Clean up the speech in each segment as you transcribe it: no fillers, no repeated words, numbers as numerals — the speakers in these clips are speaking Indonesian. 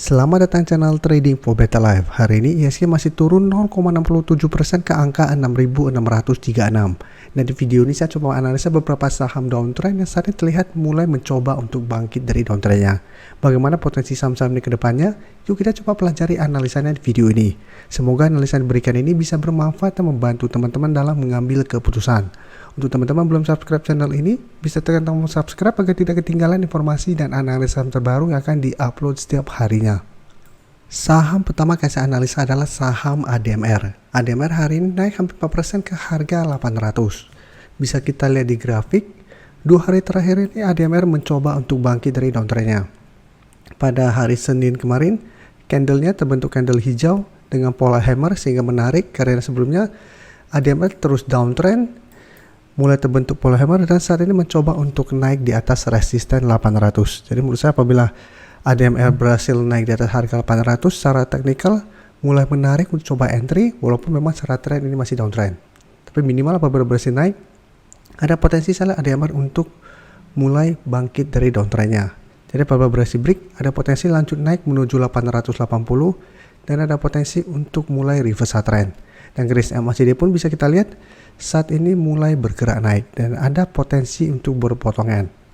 Selamat datang channel Trading for Better Life. Hari ini IHSG masih turun 0,67% ke angka 6.636. Dan di video ini saya coba analisa beberapa saham downtrend yang saat ini terlihat mulai mencoba untuk bangkit dari downtrendnya. Bagaimana potensi saham-saham ini ke depannya? Yuk kita coba pelajari analisanya di video ini. Semoga analisa yang diberikan ini bisa bermanfaat dan membantu teman-teman dalam mengambil keputusan. Untuk teman-teman belum subscribe channel ini, bisa tekan tombol subscribe agar tidak ketinggalan informasi dan analisa terbaru yang akan diupload setiap harinya. Saham pertama yang saya analisa adalah saham ADMR. ADMR hari ini naik hampir 4% ke harga 800. Bisa kita lihat di grafik, 2 hari terakhir ini ADMR mencoba untuk bangkit dari downtrendnya. Pada hari Senin kemarin, candlenya terbentuk candle hijau dengan pola hammer sehingga menarik karena sebelumnya ADMR terus downtrend, mulai terbentuk pola hammer dan saat ini mencoba untuk naik di atas resisten 800. Jadi menurut saya apabila ADMR berhasil naik di atas harga 800 secara teknikal mulai menarik untuk coba entry walaupun memang secara trend ini masih downtrend. Tapi minimal apabila berhasil naik ada potensi salah ADMR untuk mulai bangkit dari downtrendnya. Jadi apabila berhasil break ada potensi lanjut naik menuju 880 dan ada potensi untuk mulai reversal trend. Dan garis MACD pun bisa kita lihat saat ini mulai bergerak naik dan ada potensi untuk berpotongan.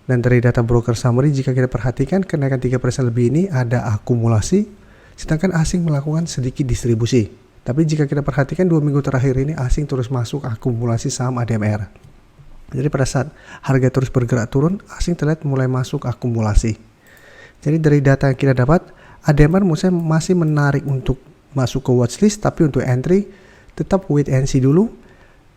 Dan dari data broker summary jika kita perhatikan kenaikan 3% lebih ini ada akumulasi sedangkan asing melakukan sedikit distribusi. Tapi jika kita perhatikan 2 minggu terakhir ini asing terus masuk akumulasi saham ADMR. Jadi pada saat harga terus bergerak turun asing terlihat mulai masuk akumulasi. Jadi dari data yang kita dapat ADMR masih menarik untuk masuk ke watchlist tapi untuk entry tetap wait and see dulu.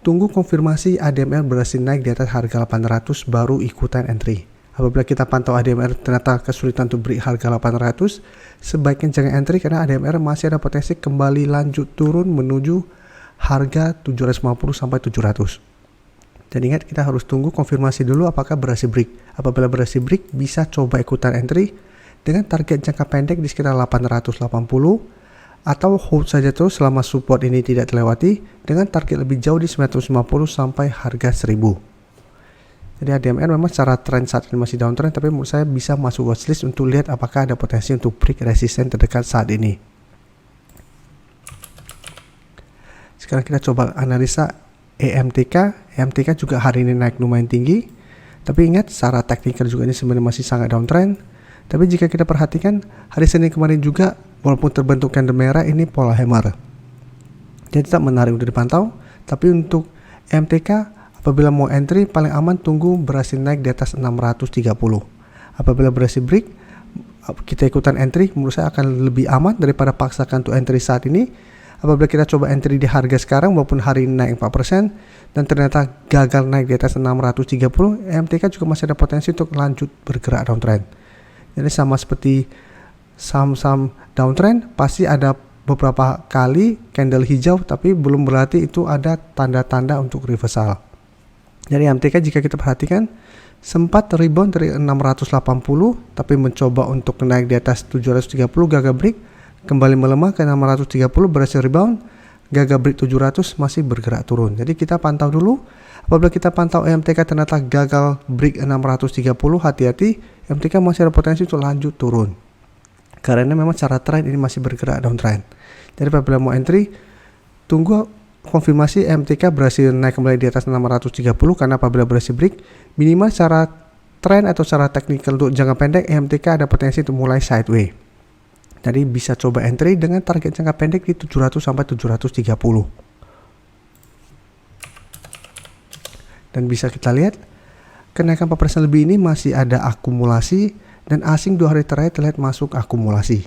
Tunggu konfirmasi ADMR berhasil naik di atas harga 800 baru ikutan entry. Apabila kita pantau ADMR ternyata kesulitan untuk break harga 800, sebaiknya jangan entry karena ADMR masih ada potensi kembali lanjut turun menuju harga 750 sampai 700. Dan ingat kita harus tunggu konfirmasi dulu apakah berhasil break. Apabila berhasil break bisa coba ikutan entry dengan target jangka pendek di sekitar 880 atau hold saja terus selama support ini tidak terlewati dengan target lebih jauh di 950 sampai harga 1000. Jadi ADMR memang secara trend saat ini masih downtrend tapi menurut saya bisa masuk watchlist untuk lihat apakah ada potensi untuk break resisten terdekat saat ini. Sekarang kita coba analisa EMTK. EMTK juga hari ini naik lumayan tinggi. Tapi ingat secara teknikal juga ini sebenarnya masih sangat downtrend. Tapi jika kita perhatikan hari Senin kemarin juga walaupun terbentuk candle merah ini pola hammer. Jadi tetap menarik untuk dipantau. Tapi untuk MTK apabila mau entry paling aman tunggu berhasil naik di atas 630. Apabila berhasil break kita ikutan entry menurut saya akan lebih aman daripada paksakan untuk entry saat ini. Apabila kita coba entry di harga sekarang walaupun hari ini naik 4% dan ternyata gagal naik di atas 630, MTK juga masih ada potensi untuk lanjut bergerak downtrend. Jadi sama seperti saham-saham downtrend pasti ada beberapa kali candle hijau tapi belum berarti itu ada tanda-tanda untuk reversal. Jadi MTK jika kita perhatikan sempat rebound dari 680 tapi mencoba untuk naik di atas 730 gagal break, kembali melemah ke 630 berhasil rebound, gagal break 700 masih bergerak turun. Jadi kita pantau dulu. Apabila kita pantau MTK ternyata gagal break 630, hati-hati, MTK masih ada potensi untuk lanjut turun. Karena memang secara trend ini masih bergerak downtrend. Jadi apabila mau entry, tunggu konfirmasi MTK berhasil naik kembali di atas 630 karena apabila berhasil break, minimal secara trend atau secara teknikal untuk jangka pendek, MTK ada potensi untuk mulai sideways. Jadi bisa coba entry dengan target jangka pendek di 700 sampai 730. Dan bisa kita lihat kenaikan 4% lebih ini masih ada akumulasi dan asing 2 hari terakhir terlihat masuk akumulasi.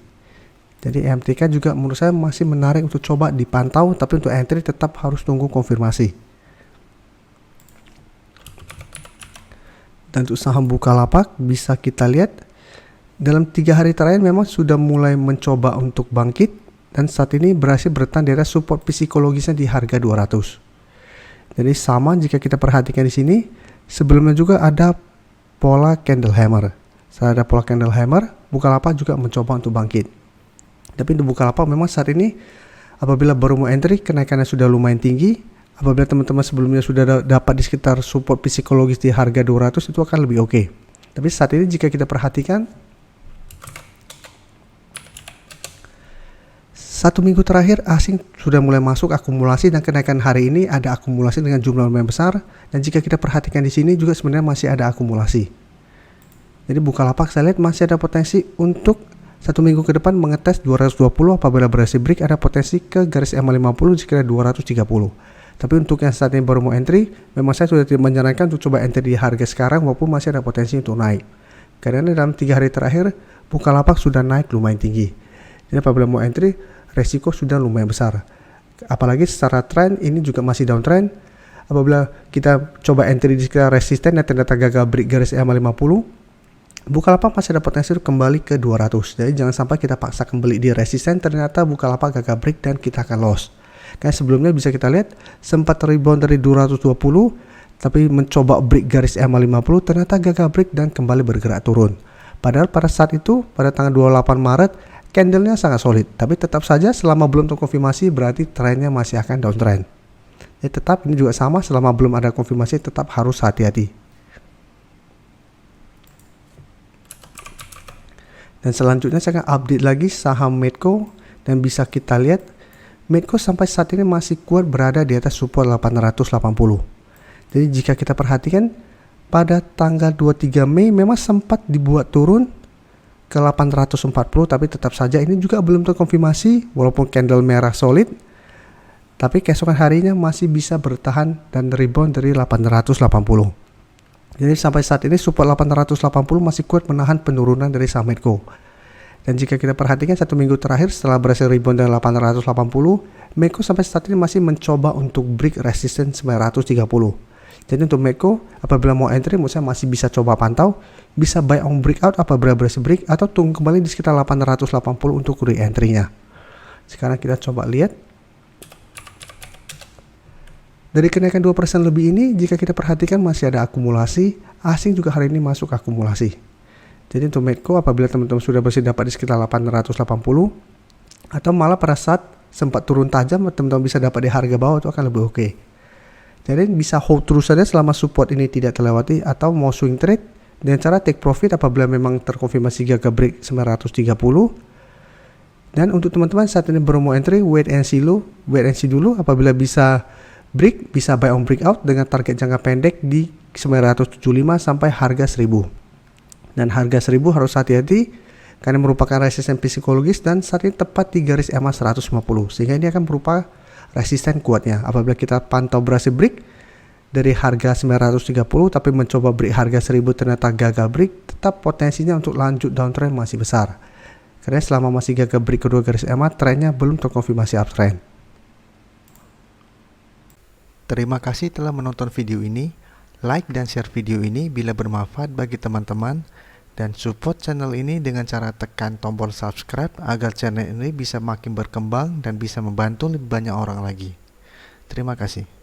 Jadi MTK juga menurut saya masih menarik untuk coba dipantau tapi untuk entry tetap harus tunggu konfirmasi. Dan untuk saham Bukalapak bisa kita lihat dalam 3 hari terakhir memang sudah mulai mencoba untuk bangkit dan saat ini berhasil bertahan di atas support psikologisnya di harga 200. Jadi sama jika kita perhatikan di sini sebelumnya juga ada pola candle hammer. Setelah ada pola candle hammer, Bukalapak juga mencoba untuk bangkit. Tapi untuk Bukalapak memang saat ini apabila baru mau entry kenaikannya sudah lumayan tinggi. Apabila teman-teman sebelumnya sudah dapat di sekitar support psikologis di harga 200 itu akan lebih oke. Tapi saat ini jika kita perhatikan 1 minggu terakhir asing sudah mulai masuk akumulasi dan kenaikan hari ini ada akumulasi dengan jumlah lumayan besar, dan jika kita perhatikan di sini juga sebenarnya masih ada akumulasi. Jadi Bukalapak saya lihat masih ada potensi untuk 1 minggu ke depan mengetes 220, apabila berhasil break ada potensi ke garis EMA50 sekira 230. Tapi untuk yang saat ini baru mau entry, memang saya sudah tidak menyarankan untuk coba entry di harga sekarang walaupun masih ada potensi untuk naik. Karena dalam 3 hari terakhir Bukalapak sudah naik lumayan tinggi. Jadi apabila mau entry, resiko sudah lumayan besar. Apalagi secara trend ini juga masih downtrend. Apabila kita coba entry di sekitar resisten dan ternyata gagal break garis EMA50, Bukalapak masih ada potensi kembali ke 200. Jadi jangan sampai kita paksa kembali di resisten, ternyata Bukalapak gagal break dan kita akan loss. Karena sebelumnya bisa kita lihat sempat rebound dari 220, tapi mencoba break garis EMA50 ternyata gagal break dan kembali bergerak turun. Padahal pada saat itu pada tanggal 28 Maret candlenya sangat solid, tapi tetap saja selama belum terkonfirmasi berarti trennya masih akan downtrend. Jadi tetap ini juga sama, selama belum ada konfirmasi tetap harus hati-hati. Dan selanjutnya saya akan update lagi saham Medco, dan bisa kita lihat Medco sampai saat ini masih kuat berada di atas support 880. Jadi jika kita perhatikan pada tanggal 23 Mei memang sempat dibuat turun ke 840, tapi tetap saja ini juga belum terkonfirmasi walaupun candle merah solid, tapi keesokan harinya masih bisa bertahan dan rebound dari 880. Jadi sampai saat ini support 880 masih kuat menahan penurunan dari saham Medco. Dan jika kita perhatikan 1 minggu terakhir setelah berhasil rebound dari 880, Medco sampai saat ini masih mencoba untuk break resistance 930. Jadi untuk Medco apabila mau entry menurut saya masih bisa coba pantau, bisa buy on breakout apabila berhasil break, atau tunggu kembali di sekitar 880 untuk re-entry-nya. Sekarang kita coba lihat. Dari kenaikan 2% lebih ini, jika kita perhatikan masih ada akumulasi, asing juga hari ini masuk akumulasi. Jadi untuk Medco apabila teman-teman sudah berhasil dapat di sekitar 880, atau malah pada saat sempat turun tajam, teman-teman bisa dapat di harga bawah, itu akan lebih oke. Jadi bisa hold terus saja selama support ini tidak terlewati, atau mau swing trade dengan cara take profit apabila memang terkonfirmasi gagal break 930. Dan untuk teman-teman saat ini baru mau entry, wait and see dulu, apabila bisa break, bisa buy on breakout dengan target jangka pendek di 975 sampai harga 1000. Dan harga 1000 harus hati-hati karena merupakan resisten psikologis dan saat ini tepat di garis EMA 150, sehingga ini akan berupa resisten kuatnya. Apabila kita pantau berhasil break dari harga 930 tapi mencoba break harga 1000 ternyata gagal break, tetap potensinya untuk lanjut downtrend masih besar. Karena selama masih gagal break kedua garis EMA, trennya belum terkonfirmasi uptrend. Terima kasih telah menonton video ini. Like dan share video ini bila bermanfaat bagi teman-teman, dan support channel ini dengan cara tekan tombol subscribe agar channel ini bisa makin berkembang dan bisa membantu lebih banyak orang lagi. Terima kasih.